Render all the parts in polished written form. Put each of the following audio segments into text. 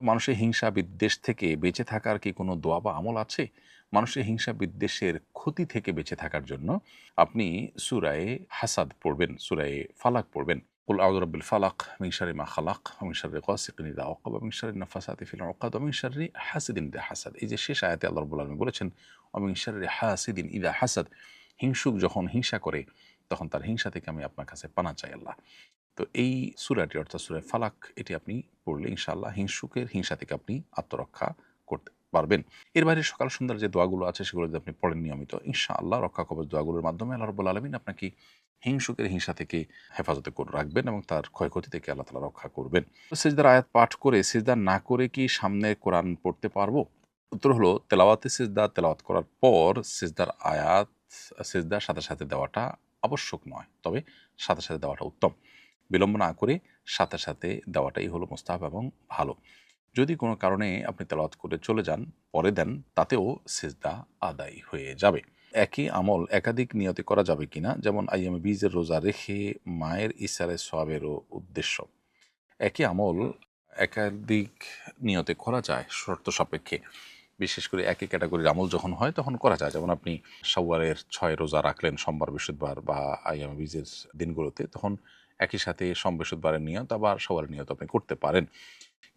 মানুষের হিংসা বিদ্বেষ থেকে বেঁচে থাকার কি কোনো দোয়া বা আমল আছে? মানুষের হিংসা বিদ্বেষের ক্ষতি থেকে বেঁচে থাকার জন্য আপনি সূরায়ে হাসাদ পড়বেন, সূরায়ে ফালাক পড়বেন। কুল আউযু বিরাব্বিল ফালাক মিন শাররি মা খালাক ওয়া মিন শাররি গাসিকিন ইযা ওয়াকাব ওয়া মিন শাররি নাফাসাতি ফিল উকাদ ওয়া মিন শাররি হাসিদিন ইযা হাসাদ। এই যে শেষ আয়াতে আল্লাহ রাব্বুল আলামিন বলেছেন ওয়া মিন শাররি হাসিদিন ইযা হাসাদ, হিংসুক যখন হিংসা করে তখন তার হিংসা থেকে আমি আপনার কাছে পানাহ চাই আল্লাহ। তো এই সূরাটি অর্থাৎ সূরা ফালাক এটি আপনি পড়লে ইনশাআল্লাহ হিংসুকের হিংসা থেকে আপনি আত্মরক্ষা করতে পারবেন। এর বাইরে সকাল সন্ধ্যার যে দোয়াগুলো আছে সেগুলো যদি আপনি পড়েন নিয়মিত, ইনশাআল্লাহ রক্ষা কবচ দোয়াগুলোর মাধ্যমে আল্লাহ রাব্বুল আলামিন আপনাকে হিংসুকের হিংসা থেকে হেফাজতে করে রাখবেন এবং তার ক্ষয়ক্ষতি থেকে আল্লাহ তাআলা রক্ষা করবেন। তো সিজদার আয়াত পাঠ করে সিজদা না করে কি সামনে কোরআন পড়তে পারবো? উত্তর হলো তেলাওয়াতে সিজদা তেলাওয়াত করার পর সিজদার আয়াত সিজদার সাথে, সাথে দেওয়াটা আবশ্যক নয়। তবে সাথে, সাথে দেওয়াটা উত্তম। বিলম্ব না করে সাথে, সাথে দেওয়াটাই হলো মুস্তাহাব এবং ভালো। যদি কোনো কারণে আপনি তেলাওয়াত করে চলে যান, পরে দেন, তাতেও সিজদা আদায় হয়ে যাবে। একই আমল একাধিক নিয়তে করা যাবে কিনা? যেমন আইয়ামে বীজের রোজা রেখে মায়ের ইসারে সওয়াবেরও উদ্দেশ্য। একই আমল একাধিক নিয়তে করা যায় শর্ত সাপেক্ষে। বিশেষ করে একই ক্যাটাগরির আমল যখন হয় তখন করা যায়। যেমন আপনি শাওয়ালের ৬ রোজা রাখলেন সোমবার, বৃহস্পতিবার বা আইয়ামে বীজের দিনগুলোতে, তখন একই সাথে সোম, বৃহস্পতিবারের নিয়ত আবার শাওয়ালের নিয়ত আপনি করতে পারেন।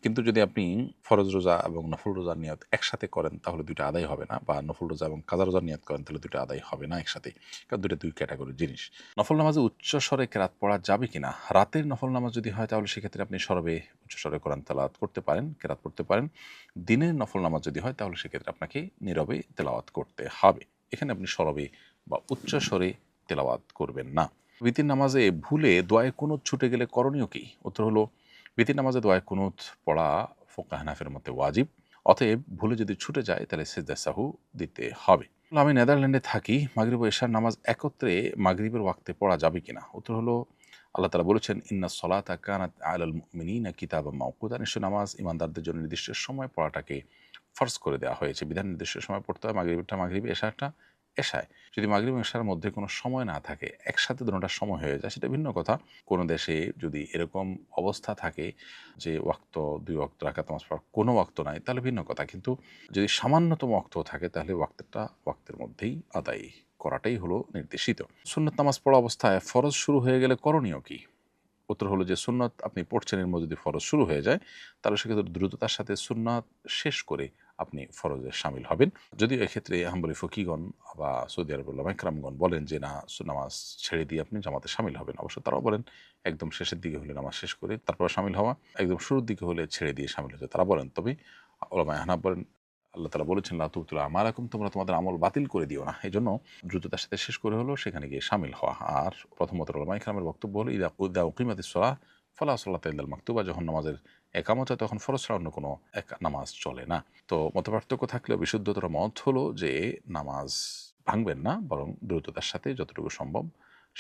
কিন্তু যদি আপনি ফরজ রোজা এবং নফল রোজার নিয়ত একসাথে করেন তাহলে ২ টা আদায় হবে না, বা নফল রোজা এবং কাজা রোজার নিয়ত করেন তাহলে ২ টা আদায় হবে না একসাথে। কারণ ২ টা ২ ক্যাটাগরির জিনিস। নফল নামাজে উচ্চস্বরে কেরাত পড়া যাবে কিনা? রাতের নফল নামাজ যদি হয় তাহলে সেক্ষেত্রে আপনি সরবে উচ্চস্বরে কোরআন তেলাওয়াত করতে পারেন, কেরাত পড়তে পারেন। দিনের নফল নামাজ যদি হয় তাহলে সেক্ষেত্রে আপনাকে নীরবে তেলাওয়াত করতে হবে। এখানে আপনি সরবে বা উচ্চস্বরে তেলাওয়াত করবেন না। বিতির নামাজে ভুলে দোয়ায়ে কুনুত ছুটে গেলে করণীয় কি? উত্তর হলো বিতির নামাজে দোয়ায়ে কুনুত পড়া ফুকাহা হানাফির মতে ওয়াজিব। অতএব ভুলে যদি ছুটে যায় তাহলে সিজদা সাহু দিতে হবে। আমি নেদারল্যান্ডে থাকি, মাগরিব ও এশার নামাজ একত্রে মাগরিবের ওয়াক্তে পড়া যাবে কিনা? উত্তর হলো আল্লাহ তাআলা বলেছেন ইন্নাস সলাতা কানাত আলাল মুমিনিনা কিতাবাম মাওকুতা, নিশ্চয় নামাজ ইমানদারদের জন্য নির্দিষ্ট সময় পড়াটাকে ফরজ করে দেওয়া হয়েছে। বিধান নির্দিষ্ট সময় পড়তে হয়, মাগরিবটা মাগরিবে, এশারটা এশায়। যদি মাগরিব এবং এশার মধ্যে কোনো সময় না থাকে, একসাথে দোনোটার সময় হয়ে যায় সেটা ভিন্ন কথা। কোনো দেশে যদি এরকম অবস্থা থাকে যে ওয়াক্ত ২ ওয়াক্ত রাকাত নামাজ পড়ার কোনো ওয়াক্ত নাই তাহলে ভিন্ন কথা। কিন্তু যদি সামান্যতম ওয়াক্তও থাকে তাহলে ওয়াক্তেরটা ওয়াক্তের মধ্যেই আদায় করাটাই হলো নির্দেশিত। সুন্নত নামাজ পড়া অবস্থায় ফরজ শুরু হয়ে গেলে করণীয় কি? উত্তর হলো যে সুন্নত আপনি পড়ছেন, এর মধ্যে যদি ফরজ শুরু হয়ে যায় তাহলে সেক্ষেত্রে দ্রুততার সাথে সুন্নাত শেষ করে আপনি ফরজে শামিল হবেন। যদিও এক্ষেত্রে হাম্বলি ফকিগণ বা সৌদি আরবের উলামা ইকরামগণ বলেন যে না, নামাজ ছেড়ে দিয়ে আপনি জামাতে শামিল হবেন। অবশ্য তারাও বলেন একদম শেষের দিকে হলে নামাজ শেষ করে তারপর শামিল হওয়া, একদম শুরুর দিকে হলে ছেড়ে দিয়ে শামিল হতে তারা বলেন। তবে উলামা আহনাফ বলেন আল্লাহ তাআলা বলেছেন লা তুবতিলু আমালাকুম, তোমরা তোমাদের আমল বাতিল করে দিও না। এজন্য দ্রুততার সাথে শেষ করে হলেও সেখানে গিয়ে শামিল হওয়া। আর প্রথমত উলামা ইকরামের বক্তব্য হলো ইদা উকিমাতিস সালাহ ফালা সালাতা ইল্লাল মাকতুবা, যখন নামাজের একামত হয় তখন ফরজ ছাড়া অন্য কোনো নামাজ চলে না। তো মতপার্থক্য থাকলেও বিশুদ্ধতর মত হলো যে নামাজ ভাঙবেন না, বরং দ্রুততার সাথে যতটুকু সম্ভব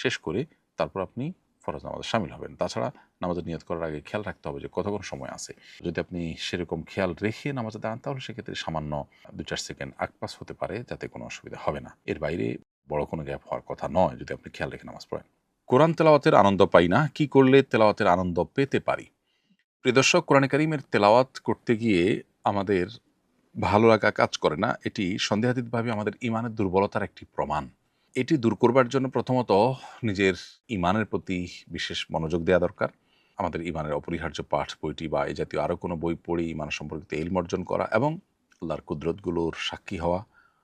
শেষ করে তারপর আপনি ফরজ নামাজে শামিল হবেন। তাছাড়া নামাজের নিয়ত করার আগে খেয়াল রাখতে হবে যে কতক্ষণ সময় আছে। যদি আপনি সেরকম খেয়াল রেখে নামাজে দাঁড়ান তাহলে সেক্ষেত্রে সামান্য ২-৪ সেকেন্ড আগপাস হতে পারে, যাতে কোনো অসুবিধা হবে না। এর বাইরে বড় কোনো গ্যাপ হওয়ার কথা নয় যদি আপনি খেয়াল রেখে নামাজ পড়েন। কোরআন তেলাওয়াতের আনন্দ পাই না, কি করলে তেলাওয়াতের আনন্দ পেতে পারি? প্রিয় দর্শক, কোরআনে কারিমের তেলাওয়াত করতে গিয়ে আমাদের ভালো লাগা কাজ করে না। এটি সন্দেহাতীতভাবে আমাদের ঈমানের দুর্বলতার একটি প্রমাণ। এটি দূর করবার জন্য প্রথমত নিজের ঈমানের প্রতি বিশেষ মনোযোগ দেয়া দরকার। আমাদের ঈমানের অপরিহার্য পাঠ বইটি বা এই জাতীয় আরও কোনো বই পড়ে ঈমান সম্পর্কিত ইলম অর্জন করা এবং আল্লাহর কুদরতগুলোর সাক্ষী হওয়া,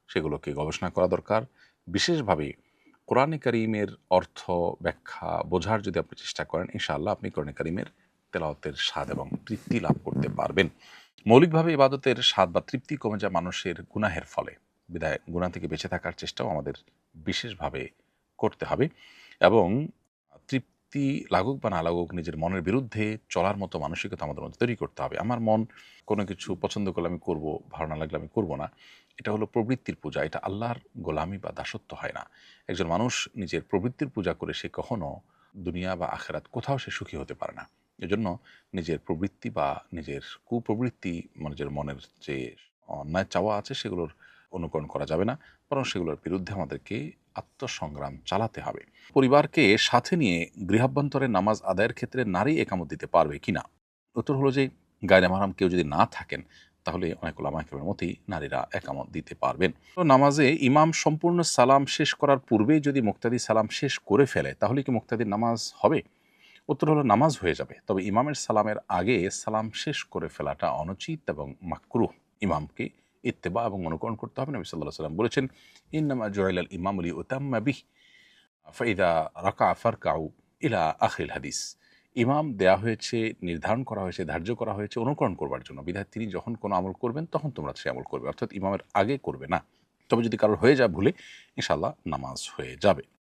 সেগুলোকে গবেষণা করা দরকার। বিশেষভাবে কোরআনে কারিমের অর্থ ব্যাখ্যা বোঝার যদি আপনি চেষ্টা করেন, ইনশাআল্লাহ আপনি কোরআনে কারিমের তেলাওয়াতের স্বাদ এবং তৃপ্তি লাভ করতে পারবেন। মৌলিকভাবে ইবাদতের স্বাদ বা তৃপ্তি কমে যায় মানুষের গুনাহের ফলে। বিধায় গুনাহ থেকে বেঁচে থাকার চেষ্টাও আমাদের বিশেষভাবে করতে হবে এবং তৃপ্তি লাগুক বা না লাগুক নিজের মনের বিরুদ্ধে চলার মতো মানসিকতা আমাদের মধ্যে তৈরি করতে হবে। আমার মন কোনো কিছু পছন্দ করলে আমি করব, ভালো না লাগলে আমি করব না। এটা হলো প্রবৃত্তির পূজা, এটা আল্লাহর গোলামি বা দাসত্ব হয় না। একজন মানুষ নিজের প্রবৃত্তির পূজা করে সে কখনো দুনিয়া বা আখেরাত কোথাও সে সুখী হতে পারে না। এজন্য নিজের প্রবৃত্তি বা নিজের কুপ্রবৃত্তি, নিজের মনের যে অন্যায় চাওয়া আছে সেগুলোর অনুকরণ করা যাবে না, বরং সেগুলোর বিরুদ্ধে আমাদেরকে আত্মসংগ্রাম চালাতে হবে। পরিবারকে সাথে নিয়ে গৃহাভ্যন্তরে নামাজ আদায়ের ক্ষেত্রে নারী একামত দিতে পারবে কিনা? উত্তর হলো যে গায়রে মাহরাম কেউ যদি না থাকেন তাহলে অনেক ওলামা কেরামের মতেই নারীরা একামত দিতে পারবেন। তো নামাজে ইমাম সম্পূর্ণ সালাম শেষ করার পূর্বেই যদি মুক্তাদি সালাম শেষ করে ফেলে তাহলে কি মুক্তাদির নামাজ হবে? উত্তর হলো নামাজ হয়ে যাবে, তবে ইমামের সালামের আগে সালাম শেষ করে ফেলাটা অনুচিত এবং মাকরুহ। ইমামকে ইত্তেবা এবং অনুকরণ করতে হবে। নবী সাল্লাল্লাহু আলাইহি ওয়াসাল্লাম বলেছেন, ইন্নামা জুইলাল ইমামু লিউতাম্মা বিহি ফাইদা রাকা ফারকাউ ইলা আখিল হাদিস। ইমাম দেয়া হয়েছে, নির্ধারণ করা হয়েছে, ধার্য করা হয়েছে অনুকরণ করবার জন্য, বিধায় তিনি যখন কোনো আমল করবেন তখন তোমরা সে আমল করবে, অর্থাৎ ইমামের আগে করবে না। তবে যদি কারোর হয়ে যায় ভুলে, ইনশাআল্লাহ নামাজ হয়ে যাবে।